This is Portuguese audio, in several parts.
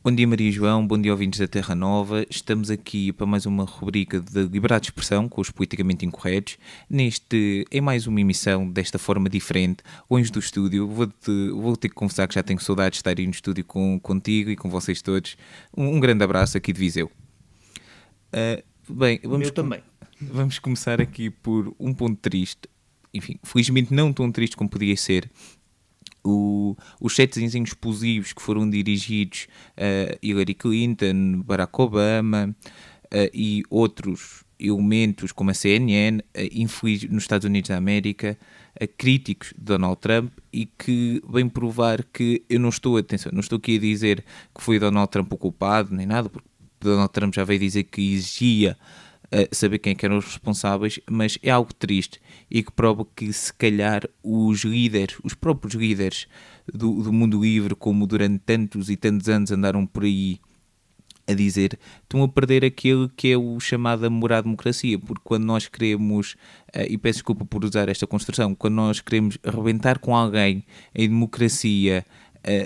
Bom dia Maria João, bom dia ouvintes da Terra Nova. Estamos aqui para mais uma rubrica de liberdade de expressão com os politicamente incorretos. Em mais uma emissão desta forma diferente, longe do estúdio. Vou ter que confessar que já tenho saudades de estar aí no estúdio contigo e com vocês todos. Um grande abraço aqui de Viseu. Bem, vamos começar aqui por um ponto triste. Enfim, felizmente não tão triste como podia ser. Os setezinhos explosivos que foram dirigidos a Hillary Clinton, Barack Obama e outros elementos como a CNN, nos Estados Unidos da América, críticos de Donald Trump, e que vem provar que eu não estou aqui a dizer que foi Donald Trump o culpado, nem nada, porque Donald Trump já veio dizer que exigia saber quem é que eram os responsáveis, mas é algo triste e que prova que se calhar os próprios líderes do mundo livre, como durante tantos e tantos anos andaram por aí a dizer, estão a perder aquilo que é o chamado amor à democracia, porque quando nós queremos, e peço desculpa por usar esta construção, quando nós queremos arrebentar com alguém em democracia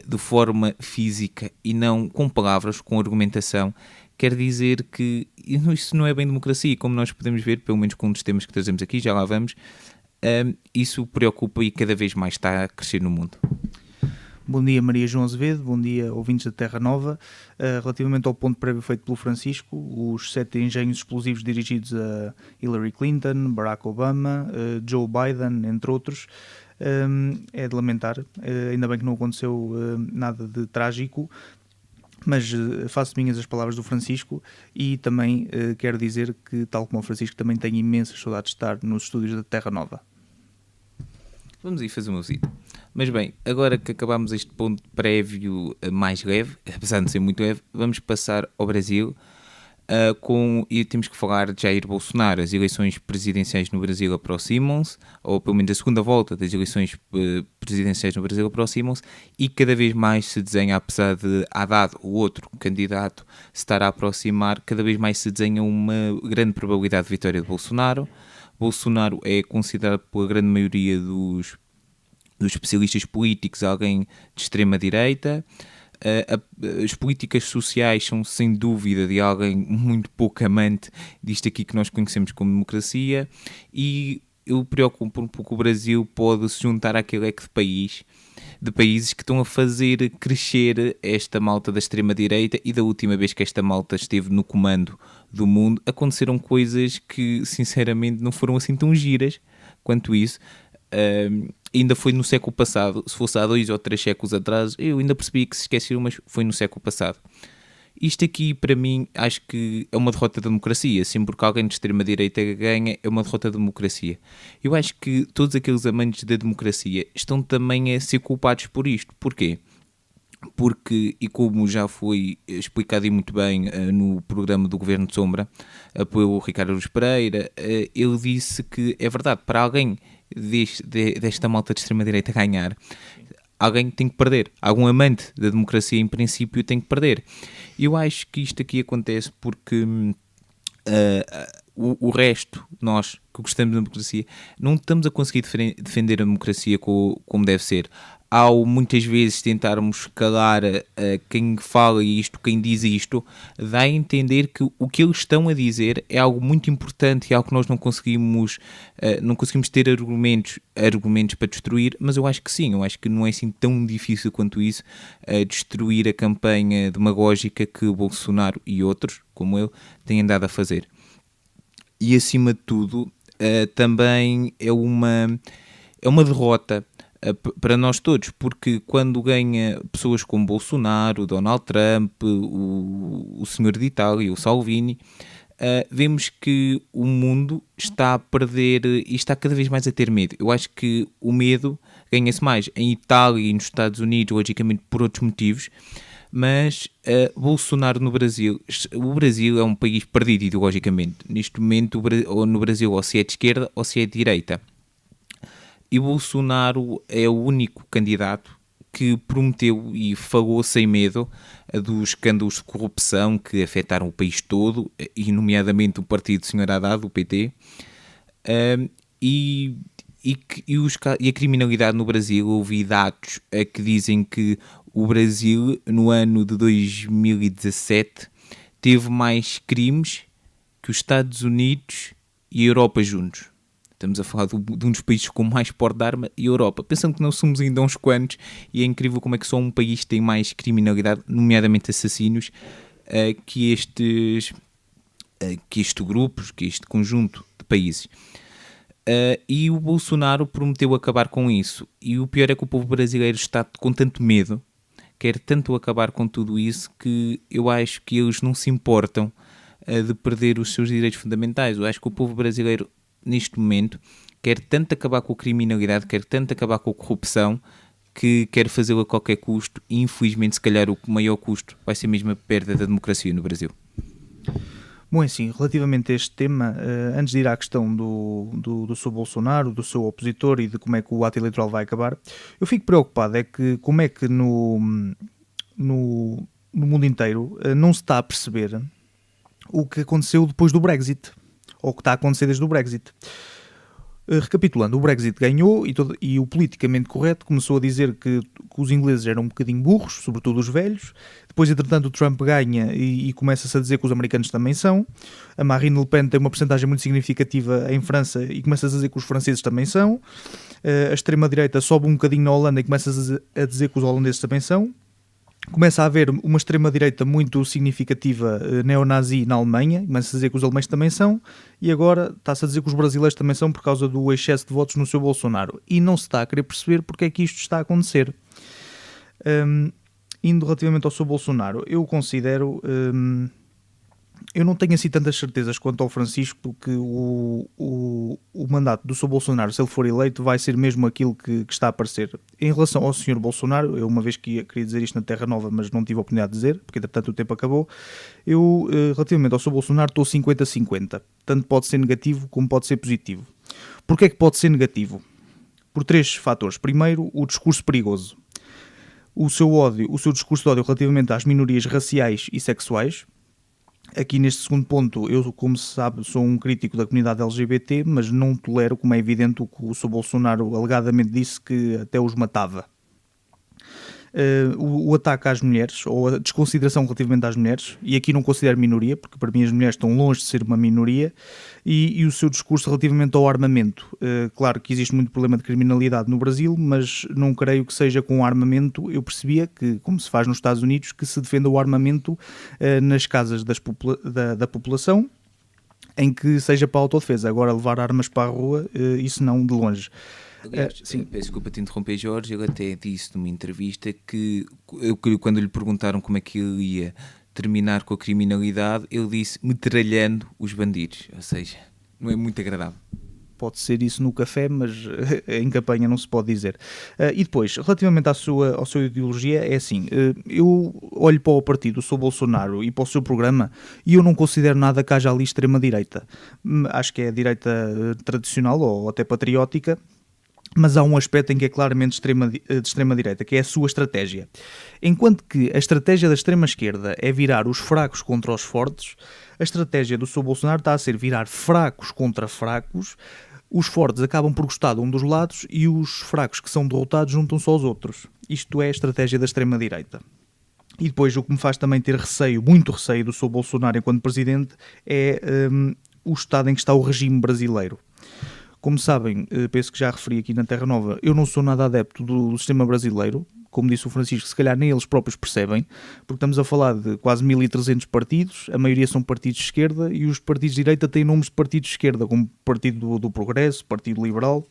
de forma física e não com palavras, com argumentação, quer dizer que isso não é bem democracia, como nós podemos ver, pelo menos com um dos temas que trazemos aqui, já lá vamos, isso preocupa e cada vez mais está a crescer no mundo. Bom dia Maria João Azevedo, bom dia ouvintes da Terra Nova. Relativamente ao ponto prévio feito pelo Francisco, os 7 engenhos explosivos dirigidos a Hillary Clinton, Barack Obama, Joe Biden, entre outros, é de lamentar. Ainda bem que não aconteceu nada de trágico, mas faço minhas as palavras do Francisco e também quero dizer que, tal como o Francisco, também tenho imensas saudades de estar nos estúdios da Terra Nova. Vamos aí fazer uma visita. Mas bem, agora que acabámos este ponto prévio mais leve, apesar de ser muito leve, vamos passar ao Brasil e temos que falar de Jair Bolsonaro. As eleições presidenciais no Brasil aproximam-se, ou pelo menos a segunda volta das eleições presidenciais no Brasil aproximam-se, e cada vez mais se desenha, apesar de Haddad, o outro candidato, se estar a aproximar, cada vez mais se desenha uma grande probabilidade de vitória de Bolsonaro. Bolsonaro é considerado pela grande maioria dos especialistas políticos alguém de extrema-direita. As políticas sociais são sem dúvida de alguém muito pouco amante disto aqui que nós conhecemos como democracia, e eu preocupo um pouco. O Brasil pode se juntar àquele leque de países que estão a fazer crescer esta malta da extrema-direita, e da última vez que esta malta esteve no comando do mundo aconteceram coisas que sinceramente não foram assim tão giras quanto isso. Ainda foi no século passado. Se fosse há 2 ou 3 séculos atrás, eu ainda percebi que se esqueceram, mas foi no século passado. Isto aqui, para mim, acho que é uma derrota da democracia. Sempre que alguém de extrema-direita ganha, é uma derrota da democracia. Eu acho que todos aqueles amantes da democracia estão também a ser culpados por isto. Porquê? Porque, e como já foi explicado e muito bem no programa do Governo de Sombra, pelo Ricardo Aruz Pereira, ele disse que é verdade, para alguém desta malta de extrema-direita ganhar, alguém tem que perder. Algum amante da democracia, em princípio, tem que perder. Eu acho que isto aqui acontece porque o resto, nós que gostamos da democracia, não estamos a conseguir defender a democracia como deve ser. Ao muitas vezes tentarmos calar quem fala isto, quem diz isto, dá a entender que o que eles estão a dizer é algo muito importante e algo que nós não conseguimos ter argumentos para destruir, mas eu acho que sim, eu acho que não é assim tão difícil quanto isso destruir a campanha demagógica que o Bolsonaro e outros, como ele, têm andado a fazer. E acima de tudo, também é uma derrota para nós todos, porque quando ganha pessoas como Bolsonaro, Donald Trump, o senhor de Itália, o Salvini, vemos que o mundo está a perder e está cada vez mais a ter medo. Eu acho que o medo ganha-se mais em Itália e nos Estados Unidos, logicamente por outros motivos, mas Bolsonaro no Brasil, o Brasil é um país perdido ideologicamente. Neste momento, no Brasil, ou se é de esquerda ou se é de direita. E Bolsonaro é o único candidato que prometeu e falou sem medo dos escândalos de corrupção que afetaram o país todo, e nomeadamente o partido do Sr. Haddad, o PT, e E a criminalidade no Brasil, ouvi dados que dizem que o Brasil, no ano de 2017, teve mais crimes que os Estados Unidos e a Europa juntos. Estamos a falar de um dos países com mais porte de arma e a Europa. Pensando que não somos ainda uns quantos, e é incrível como é que só um país tem mais criminalidade, nomeadamente assassinos, que este grupo, que este conjunto de países. E o Bolsonaro prometeu acabar com isso. E o pior é que o povo brasileiro está com tanto medo, quer tanto acabar com tudo isso, que eu acho que eles não se importam de perder os seus direitos fundamentais. Eu acho que o povo brasileiro, neste momento, quer tanto acabar com a criminalidade, quer tanto acabar com a corrupção, que quer fazê-lo a qualquer custo. E infelizmente, se calhar, o maior custo vai ser mesmo a perda da democracia no Brasil. Bom, assim, relativamente a este tema, antes de ir à questão do seu Bolsonaro, do seu opositor e de como é que o ato eleitoral vai acabar, eu fico preocupado como é que no mundo inteiro não se está a perceber o que aconteceu depois do Brexit, ou o que está a acontecer desde o Brexit. Recapitulando, o Brexit ganhou e o politicamente correto começou a dizer que os ingleses eram um bocadinho burros, sobretudo os velhos. Depois, entretanto, o Trump ganha e começa-se a dizer que os americanos também são. A Marine Le Pen tem uma percentagem muito significativa em França e começa-se a dizer que os franceses também são. A extrema-direita sobe um bocadinho na Holanda e começa-se a dizer que os holandeses também são. Começa a haver uma extrema-direita muito significativa neonazi na Alemanha, começa a dizer que os alemães também são, e agora está-se a dizer que os brasileiros também são por causa do excesso de votos no seu Bolsonaro. E não se está a querer perceber porque é que isto está a acontecer. Indo relativamente ao seu Bolsonaro, eu considero... eu não tenho assim tantas certezas quanto ao Francisco, porque o mandato do Sr. Bolsonaro, se ele for eleito, vai ser mesmo aquilo que está a aparecer. Em relação ao Sr. Bolsonaro, eu uma vez que queria dizer isto na Terra Nova, mas não tive a oportunidade de dizer, porque entretanto o tempo acabou, eu relativamente ao Sr. Bolsonaro estou 50-50. Tanto pode ser negativo como pode ser positivo. Porquê é que pode ser negativo? Por 3 fatores. Primeiro, o discurso perigoso. O seu discurso de ódio relativamente às minorias raciais e sexuais. Aqui neste segundo ponto, eu, como se sabe, sou um crítico da comunidade LGBT, mas não tolero, como é evidente, o que o Sr. Bolsonaro alegadamente disse que até os matava. O ataque às mulheres, ou a desconsideração relativamente às mulheres, e aqui não considero minoria, porque para mim as mulheres estão longe de ser uma minoria, e o seu discurso relativamente ao armamento. Claro que existe muito problema de criminalidade no Brasil, mas não creio que seja com o armamento. Eu percebia que, como se faz nos Estados Unidos, que se defenda o armamento nas casas da população, em que seja para a autodefesa. Agora levar armas para a rua, isso não de longe. Aliás, peço desculpa te interromper, Jorge, ele até disse numa entrevista que quando lhe perguntaram como é que ele ia terminar com a criminalidade, ele disse metralhando os bandidos, ou seja, não é muito agradável. Pode ser isso no café, mas em campanha não se pode dizer. E depois, relativamente à sua ideologia, é assim, eu olho para o partido, sou Bolsonaro, e para o seu programa, e eu não considero nada que haja ali extrema-direita. Acho que é a direita tradicional ou até patriótica, mas há um aspecto em que é claramente de extrema-direita, que é a sua estratégia. Enquanto que a estratégia da extrema-esquerda é virar os fracos contra os fortes, a estratégia do Sr. Bolsonaro está a ser virar fracos contra fracos. Os fortes acabam por gostar de um dos lados e os fracos que são derrotados juntam-se aos outros. Isto é a estratégia da extrema-direita. E depois o que me faz também ter muito receio do Sr. Bolsonaro enquanto presidente é o estado em que está o regime brasileiro. Como sabem, penso que já referi aqui na Terra Nova, eu não sou nada adepto do sistema brasileiro, como disse o Francisco, se calhar nem eles próprios percebem, porque estamos a falar de quase 1.300 partidos, a maioria são partidos de esquerda, e os partidos de direita têm nomes de partidos de esquerda, como Partido do Progresso, Partido Liberal.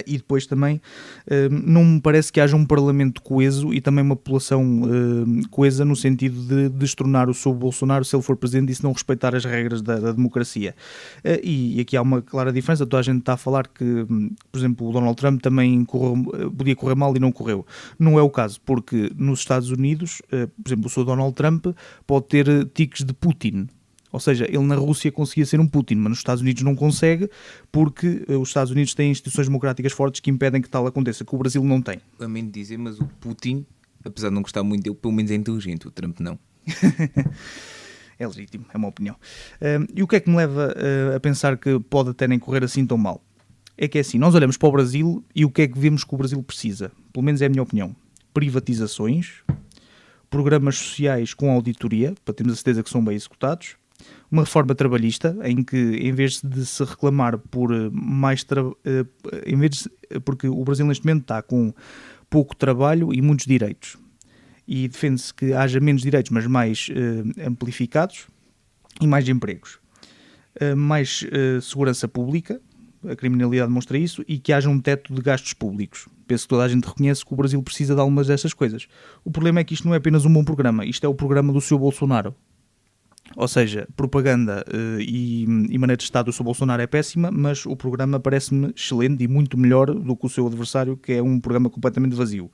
E depois também não me parece que haja um parlamento coeso e também uma população coesa no sentido de destronar o Sr. Bolsonaro se ele for presidente e se não respeitar as regras da democracia. E aqui há uma clara diferença. Toda a gente está a falar que, por exemplo, o Donald Trump também podia correr mal e não correu. Não é o caso, porque nos Estados Unidos, por exemplo, o Sr. Donald Trump pode ter tiques de Putin. Ou seja, ele na Rússia conseguia ser um Putin, mas nos Estados Unidos não consegue, porque os Estados Unidos têm instituições democráticas fortes que impedem que tal aconteça, que o Brasil não tem. Lamento dizer, mas o Putin, apesar de não gostar muito dele, pelo menos é inteligente, o Trump não. É legítimo, é uma opinião. E o que é que me leva a pensar que pode até nem correr assim tão mal? é que é assim, nós olhamos para o Brasil e o que é que vemos que o Brasil precisa? Pelo menos é a minha opinião. Privatizações, programas sociais com auditoria, para termos a certeza que são bem executados, uma reforma trabalhista, em que em vez de se reclamar por mais porque o Brasil neste momento está com pouco trabalho e muitos direitos, e defende-se que haja menos direitos, mas mais amplificados, e mais empregos. Mais segurança pública, a criminalidade demonstra isso, e que haja um teto de gastos públicos. Penso que toda a gente reconhece que o Brasil precisa de algumas dessas coisas. O problema é que isto não é apenas um bom programa, isto é o programa do Sr. Bolsonaro. Ou seja, propaganda e maneira de estar do Sr. Bolsonaro é péssima, mas o programa parece-me excelente e muito melhor do que o seu adversário, que é um programa completamente vazio.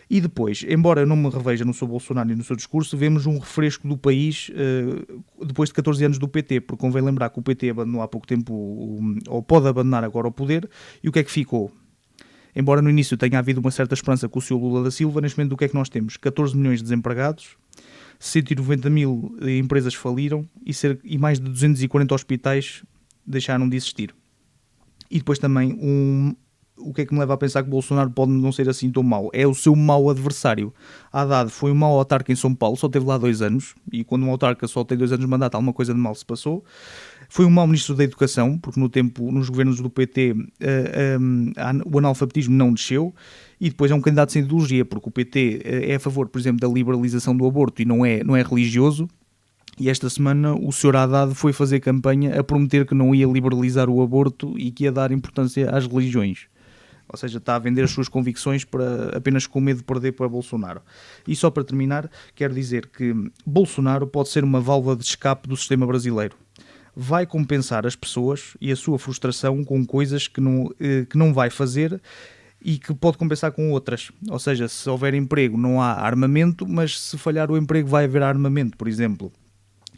E depois, embora eu não me reveja no Sr. Bolsonaro e no seu discurso, vemos um refresco do país depois de 14 anos do PT, porque convém lembrar que o PT abandonou há pouco tempo, ou pode abandonar agora o poder, e o que é que ficou? Embora no início tenha havido uma certa esperança com o Sr. Lula da Silva, neste momento o que é que nós temos? 14 milhões de desempregados, 190 mil empresas faliram e mais de 240 hospitais deixaram de existir. E depois também o que é que me leva a pensar que Bolsonaro pode não ser assim tão mau? É o seu mau adversário. Haddad foi um mau autarca em São Paulo, só teve lá 2 anos, e quando um autarca só tem 2 anos de mandato, alguma coisa de mal se passou. Foi um mau ministro da Educação, porque nos governos do PT o analfabetismo não desceu, e depois é um candidato sem ideologia, porque o PT é a favor, por exemplo, da liberalização do aborto e não é religioso. E esta semana o Sr. Haddad foi fazer campanha a prometer que não ia liberalizar o aborto e que ia dar importância às religiões. Ou seja, está a vender as suas convicções apenas com medo de perder para Bolsonaro. E só para terminar, quero dizer que Bolsonaro pode ser uma válvula de escape do sistema brasileiro. Vai compensar as pessoas e a sua frustração com coisas que não vai fazer e que pode compensar com outras. Ou seja, se houver emprego não há armamento, mas se falhar o emprego vai haver armamento, por exemplo.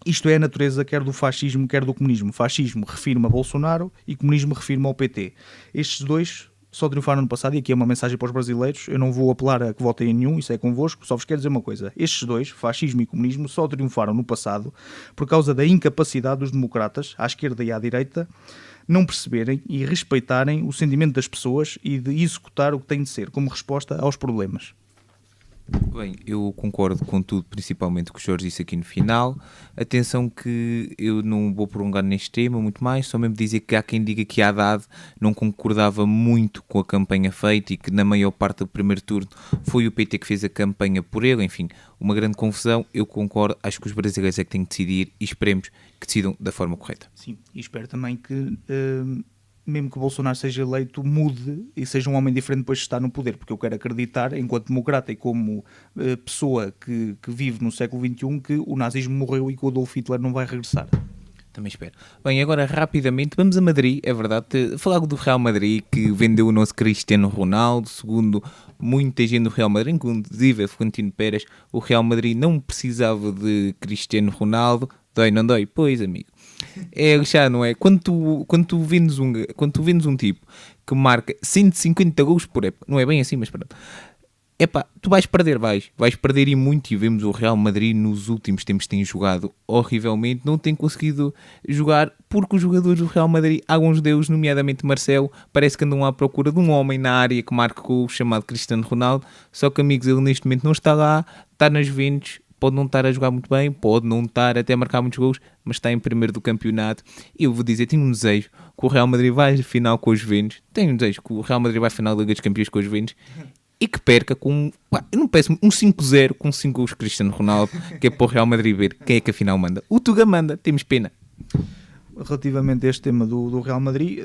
Isto é a natureza quer do fascismo, quer do comunismo. Fascismo refirma a Bolsonaro e comunismo refirma ao PT. Estes dois só triunfaram no passado, e aqui é uma mensagem para os brasileiros, eu não vou apelar a que votem em nenhum, isso é convosco, só vos quero dizer uma coisa, estes dois, fascismo e comunismo, só triunfaram no passado por causa da incapacidade dos democratas, à esquerda e à direita, não perceberem e respeitarem o sentimento das pessoas e de executar o que tem de ser, como resposta aos problemas. Bem, eu concordo com tudo, principalmente o que o Jorge disse aqui no final. Atenção que eu não vou prolongar neste tema muito mais, só mesmo dizer que há quem diga que Haddad não concordava muito com a campanha feita e que na maior parte do primeiro turno foi o PT que fez a campanha por ele. Enfim, uma grande confusão. Eu concordo, acho que os brasileiros é que têm que decidir e esperemos que decidam da forma correta. Sim, e espero também que mesmo que Bolsonaro seja eleito, mude e seja um homem diferente depois de estar no poder, porque eu quero acreditar, enquanto democrata e como pessoa que vive no século XXI, que o nazismo morreu e que o Adolf Hitler não vai regressar. Também espero. Bem, agora rapidamente vamos a Madrid, é verdade, falar do Real Madrid, que vendeu o nosso Cristiano Ronaldo, segundo muita gente do Real Madrid, inclusive Florentino Pérez, o Real Madrid não precisava de Cristiano Ronaldo. Dói, não dói? Pois, amigo. É lixar, não é? Quando tu vendes um tipo que marca 150 gols por época, não é bem assim, mas pronto. Epá, tu vais perder e muito, e vemos o Real Madrid nos últimos tempos tem jogado horrivelmente, não tem conseguido jogar porque os jogadores do Real Madrid, alguns deles, nomeadamente Marcelo, parece que andam à procura de um homem na área que marque o chamado Cristiano Ronaldo, só que amigos, ele neste momento não está lá, está nas Juventus. Pode não estar a jogar muito bem, pode não estar até a marcar muitos gols, mas está em primeiro do campeonato. E eu vou dizer, tenho um desejo que o Real Madrid vai à final com os Juventus. Tenho um desejo que o Real Madrid vai à final da Liga dos Campeões com os Juventus e que perca com, eu não peço, um 5-0 com 5 gols Cristiano Ronaldo, que é para o Real Madrid ver quem é que afinal manda. O Tuga manda, temos pena. Relativamente a este tema do Real Madrid,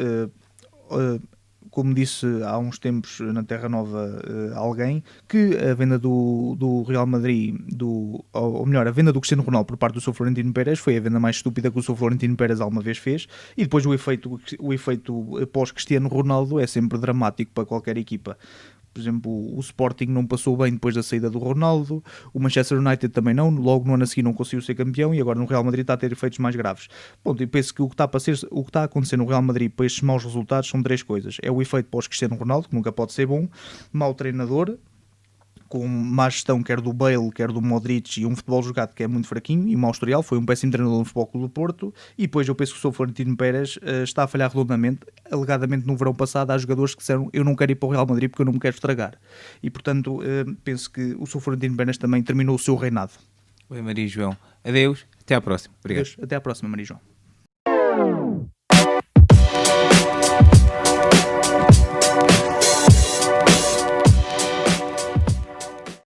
como disse há uns tempos na Terra Nova alguém, que a venda do Real Madrid, ou melhor, a venda do Cristiano Ronaldo por parte do Sr. Florentino Pérez foi a venda mais estúpida que o Sr. Florentino Pérez alguma vez fez, e depois o efeito pós-Cristiano Ronaldo é sempre dramático para qualquer equipa. Por exemplo, o Sporting não passou bem depois da saída do Ronaldo, o Manchester United também não, logo no ano a seguir não conseguiu ser campeão e agora no Real Madrid está a ter efeitos mais graves. Bom, eu penso que o que está a acontecer no Real Madrid para estes maus resultados são 3 coisas. É o efeito pós-Cristiano Ronaldo, que nunca pode ser bom, mau treinador, com má gestão quer do Bale, quer do Modric e um futebol jogado que é muito fraquinho e mau historial, foi um péssimo treinador no Futebol Clube do Porto, e depois eu penso que o Sr. Florentino Pérez está a falhar redondamente. alegadamente no verão passado há jogadores que disseram eu não quero ir para o Real Madrid porque eu não me quero estragar. E portanto penso que o Sr. Florentino Pérez também terminou o seu reinado. Oi, Maria João. Adeus, até à próxima. Obrigado. Adeus, até à próxima, Maria João.